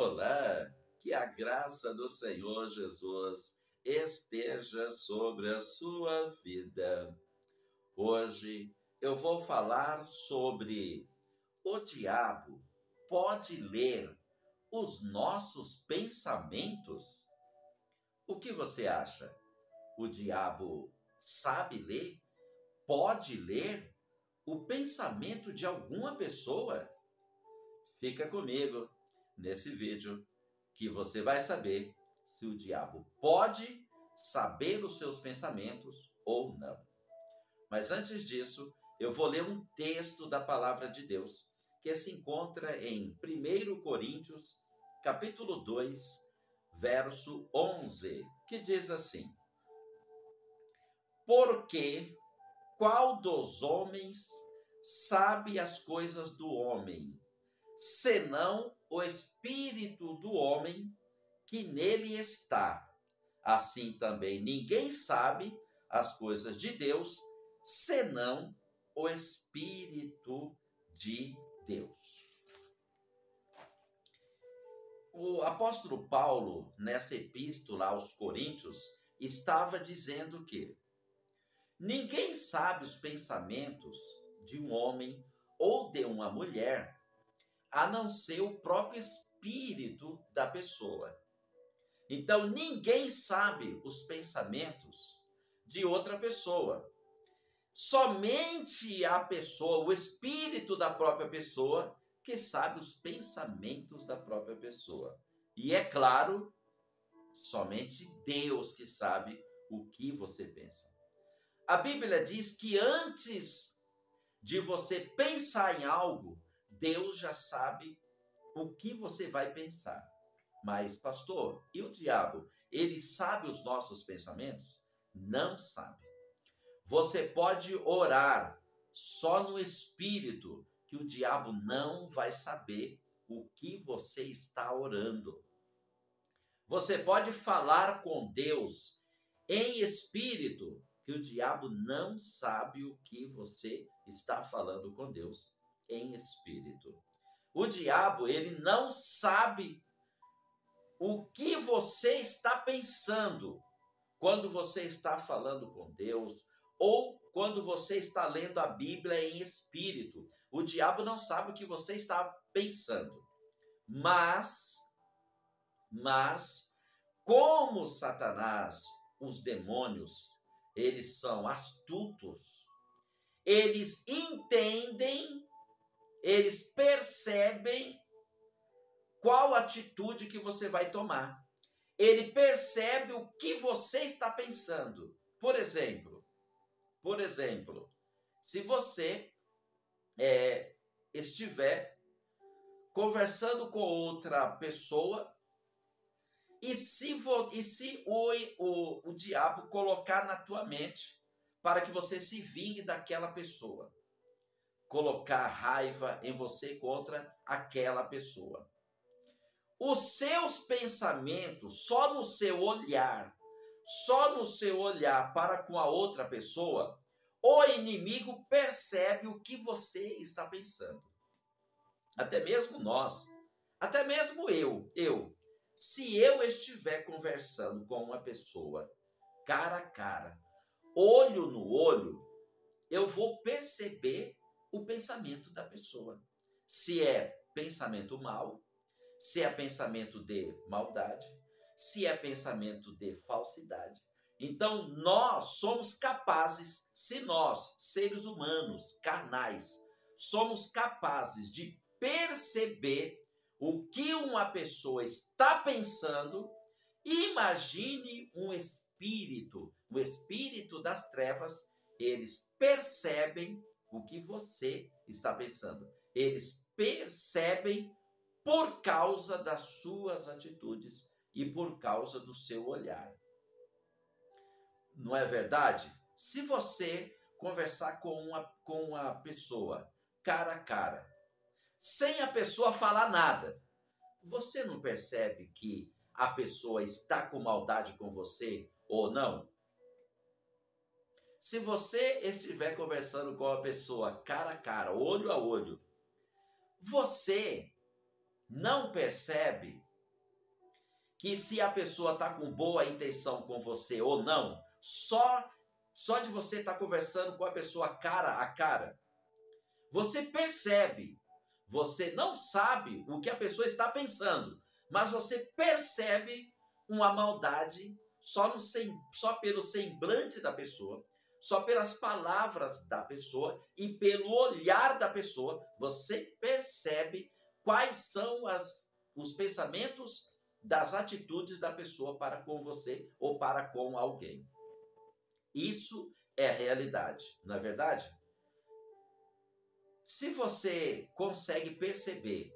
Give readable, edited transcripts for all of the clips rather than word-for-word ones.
Olá, que a graça do Senhor Jesus esteja sobre a sua vida. Hoje eu vou falar sobre o diabo pode ler os nossos pensamentos? O que você acha? O diabo sabe ler? Pode ler o pensamento de alguma pessoa? Fica comigo nesse vídeo que você vai saber se o diabo pode saber os seus pensamentos ou não. Mas antes disso, eu vou ler um texto da palavra de Deus que se encontra em 1 Coríntios, capítulo 2, verso 11, que diz assim: Porque qual dos homens sabe as coisas do homem, senão o espírito do homem que nele está? Assim também ninguém sabe as coisas de Deus, senão o Espírito de Deus. O apóstolo Paulo, nessa epístola aos Coríntios, estava dizendo que ninguém sabe os pensamentos de um homem ou de uma mulher, a não ser o próprio espírito da pessoa. Então, ninguém sabe os pensamentos de outra pessoa. Somente a pessoa, o espírito da própria pessoa, que sabe os pensamentos da própria pessoa. E é claro, somente Deus que sabe o que você pensa. A Bíblia diz que antes de você pensar em algo, Deus já sabe o que você vai pensar. Mas, pastor, e o diabo? Ele sabe os nossos pensamentos? Não sabe. Você pode orar só no espírito, que o diabo não vai saber o que você está orando. Você pode falar com Deus em espírito, que o diabo não sabe o que você está falando com Deus em espírito. O diabo, ele não sabe o que você está pensando quando você está falando com Deus ou quando você está lendo a Bíblia em espírito. O diabo não sabe o que você está pensando. Mas como Satanás, os demônios, eles são astutos, eles entendem, eles percebem qual atitude que você vai tomar. Ele percebe o que você está pensando. Por exemplo, se você estiver conversando com outra pessoa e se o diabo colocar na tua mente para que você se vingue daquela pessoa, colocar raiva em você contra aquela pessoa. Os seus pensamentos, só no seu olhar para com a outra pessoa, o inimigo percebe o que você está pensando. Até mesmo nós, até mesmo eu, se eu estiver conversando com uma pessoa, cara a cara, olho no olho, eu vou perceber o pensamento da pessoa. Se é pensamento mau, se é pensamento de maldade, se é pensamento de falsidade. Então, nós somos capazes, se nós, seres humanos, carnais, somos capazes de perceber o que uma pessoa está pensando, imagine um espírito das trevas, eles percebem o que você está pensando. Eles percebem por causa das suas atitudes e por causa do seu olhar. Não é verdade? Se você conversar com uma pessoa cara a cara, sem a pessoa falar nada, você não percebe que a pessoa está com maldade com você ou não? Se você estiver conversando com uma pessoa cara a cara, olho a olho, você não percebe que se a pessoa está com boa intenção com você ou não, só de você estar conversando com a pessoa cara a cara, você percebe. Você não sabe o que a pessoa está pensando, mas você percebe uma maldade só pelo semblante da pessoa, só pelas palavras da pessoa e pelo olhar da pessoa. Você percebe quais são os pensamentos das atitudes da pessoa para com você ou para com alguém. Isso é a realidade, não é verdade? Se você consegue perceber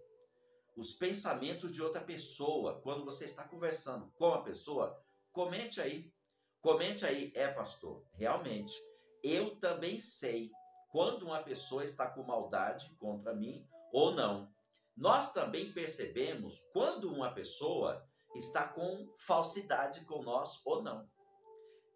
os pensamentos de outra pessoa quando você está conversando com a pessoa, comente aí. Comente aí, pastor, realmente, eu também sei quando uma pessoa está com maldade contra mim ou não. Nós também percebemos quando uma pessoa está com falsidade com nós ou não.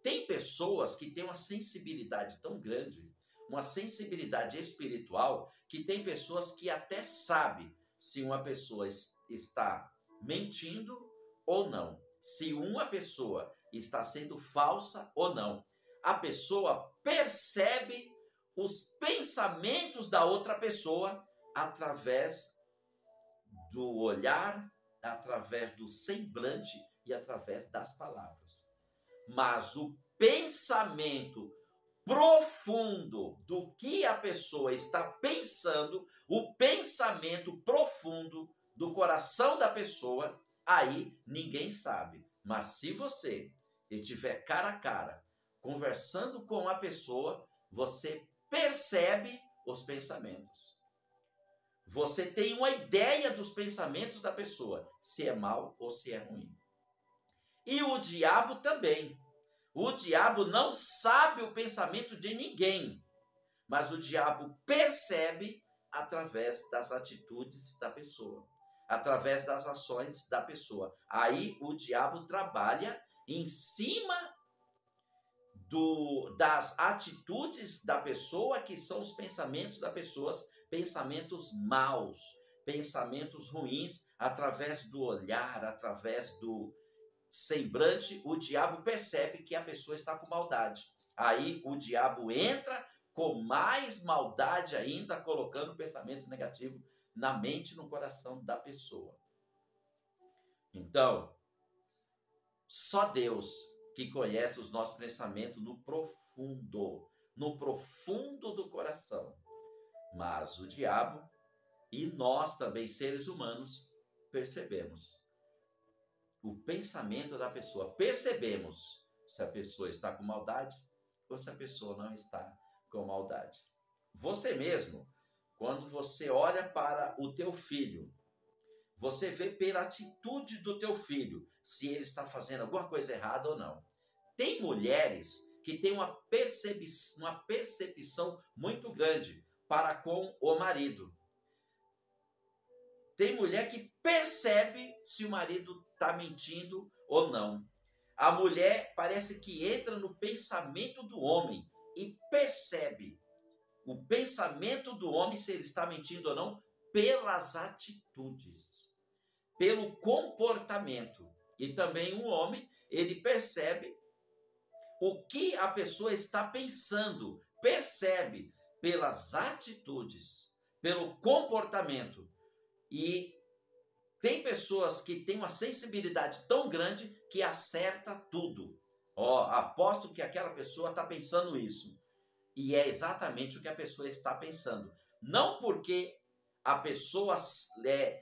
Tem pessoas que têm uma sensibilidade tão grande, uma sensibilidade espiritual, que tem pessoas que até sabem se uma pessoa está mentindo ou não, se uma pessoa está sendo falsa ou não. A pessoa percebe os pensamentos da outra pessoa através do olhar, através do semblante e através das palavras. Mas o pensamento profundo do que a pessoa está pensando, o pensamento profundo do coração da pessoa, aí ninguém sabe. Mas se você estiver cara a cara, conversando com a pessoa, você percebe os pensamentos. Você tem uma ideia dos pensamentos da pessoa, se é mal ou se é ruim. E o diabo também. O diabo não sabe o pensamento de ninguém, mas o diabo percebe através das atitudes da pessoa, através das ações da pessoa. Aí o diabo trabalha em cima das atitudes da pessoa, que são os pensamentos da pessoa, pensamentos maus, pensamentos ruins, através do olhar, através do semblante. O diabo percebe que a pessoa está com maldade. Aí o diabo entra com mais maldade ainda, colocando pensamentos negativos na mente e no coração da pessoa. Então, só Deus que conhece os nossos pensamentos no profundo do coração. Mas o diabo e nós também, seres humanos, percebemos o pensamento da pessoa. Percebemos se a pessoa está com maldade ou se a pessoa não está com maldade. Você mesmo, quando você olha para o teu filho, você vê pela atitude do teu filho se ele está fazendo alguma coisa errada ou não. Tem mulheres que têm uma percepção muito grande para com o marido. Tem mulher que percebe se o marido está mentindo ou não. A mulher parece que entra no pensamento do homem e percebe o pensamento do homem, se ele está mentindo ou não, pelas atitudes, pelo comportamento. E também o homem, ele percebe o que a pessoa está pensando, percebe pelas atitudes, pelo comportamento. E tem pessoas que têm uma sensibilidade tão grande que acerta tudo. Aposto que aquela pessoa está pensando isso. E é exatamente o que a pessoa está pensando. Não porque a pessoa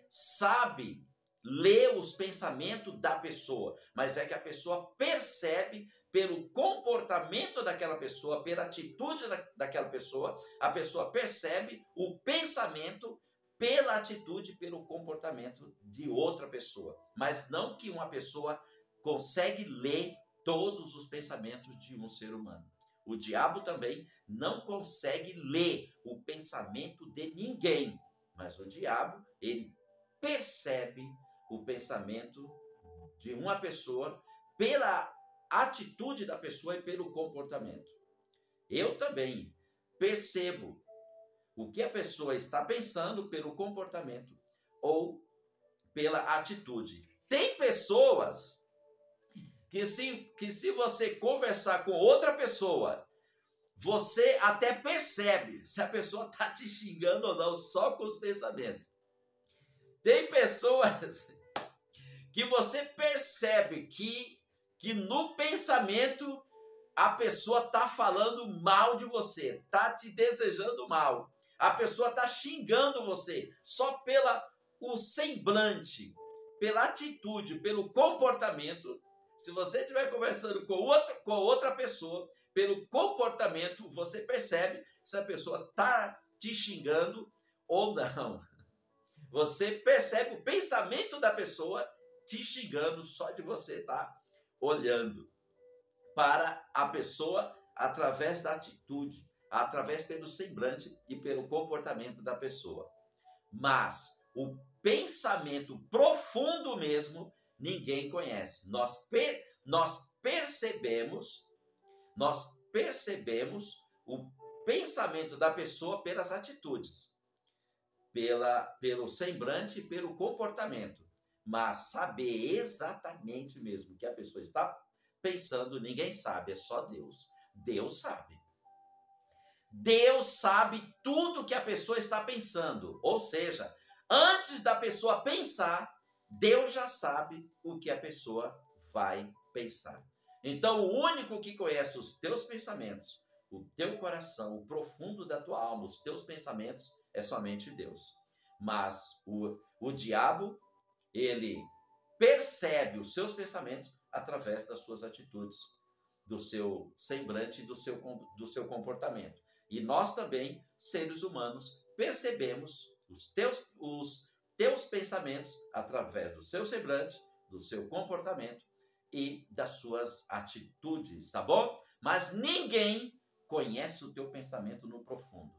sabe ler os pensamentos da pessoa, mas é que a pessoa percebe pelo comportamento daquela pessoa, pela atitude daquela pessoa, a pessoa percebe o pensamento pela atitude, pelo comportamento de outra pessoa. Mas não que uma pessoa consegue ler todos os pensamentos de um ser humano. O diabo também não consegue ler o pensamento de ninguém. Mas o diabo, ele percebe o pensamento de uma pessoa pela atitude da pessoa e pelo comportamento. Eu também percebo o que a pessoa está pensando pelo comportamento ou pela atitude. Tem pessoas que se você conversar com outra pessoa, você até percebe se a pessoa está te xingando ou não, só com os pensamentos. Tem pessoas que você percebe que no pensamento a pessoa está falando mal de você, está te desejando mal. A pessoa está xingando você só o semblante, pela atitude, pelo comportamento. Se você estiver conversando com outra pessoa, pelo comportamento, você percebe se a pessoa está te xingando ou não. Você percebe o pensamento da pessoa te xingando só de você estar olhando para a pessoa através da atitude, através pelo semblante e pelo comportamento da pessoa. Mas o pensamento profundo mesmo, ninguém conhece. Nós percebemos o pensamento da pessoa pelas atitudes, pelo semblante e pelo comportamento. Mas saber exatamente mesmo o que a pessoa está pensando, ninguém sabe, é só Deus. Deus sabe. Deus sabe tudo que a pessoa está pensando. Ou seja, antes da pessoa pensar, Deus já sabe o que a pessoa vai pensar. Então, o único que conhece os teus pensamentos, o teu coração, o profundo da tua alma, os teus pensamentos, é somente Deus. Mas o diabo, ele percebe os seus pensamentos através das suas atitudes, do seu semblante e do seu comportamento. E nós também, seres humanos, percebemos os teus pensamentos através do seu semblante, do seu comportamento e das suas atitudes, tá bom? Mas ninguém conhece o teu pensamento no profundo.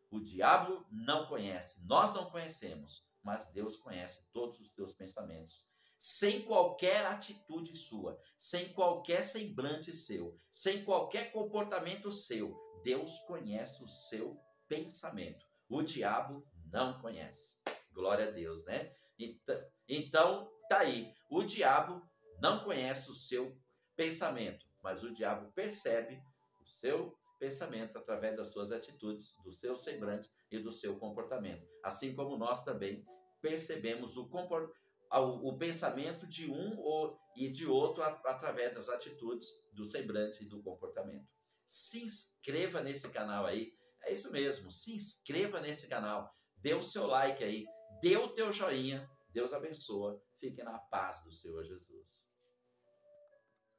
O diabo não conhece, nós não conhecemos, mas Deus conhece todos os teus pensamentos. Sem qualquer atitude sua, sem qualquer semblante seu, sem qualquer comportamento seu, Deus conhece o seu pensamento. O diabo não conhece. Glória a Deus, né? Então, tá aí. O diabo não conhece o seu pensamento, mas o diabo percebe o seu pensamento através das suas atitudes, do seu semblante e do seu comportamento. Assim como nós também percebemos o pensamento de um e de outro através das atitudes, do semblante e do comportamento. Se inscreva nesse canal aí. É isso mesmo, se inscreva nesse canal. Dê o seu like aí, dê o teu joinha. Deus abençoa. Fique na paz do Senhor Jesus.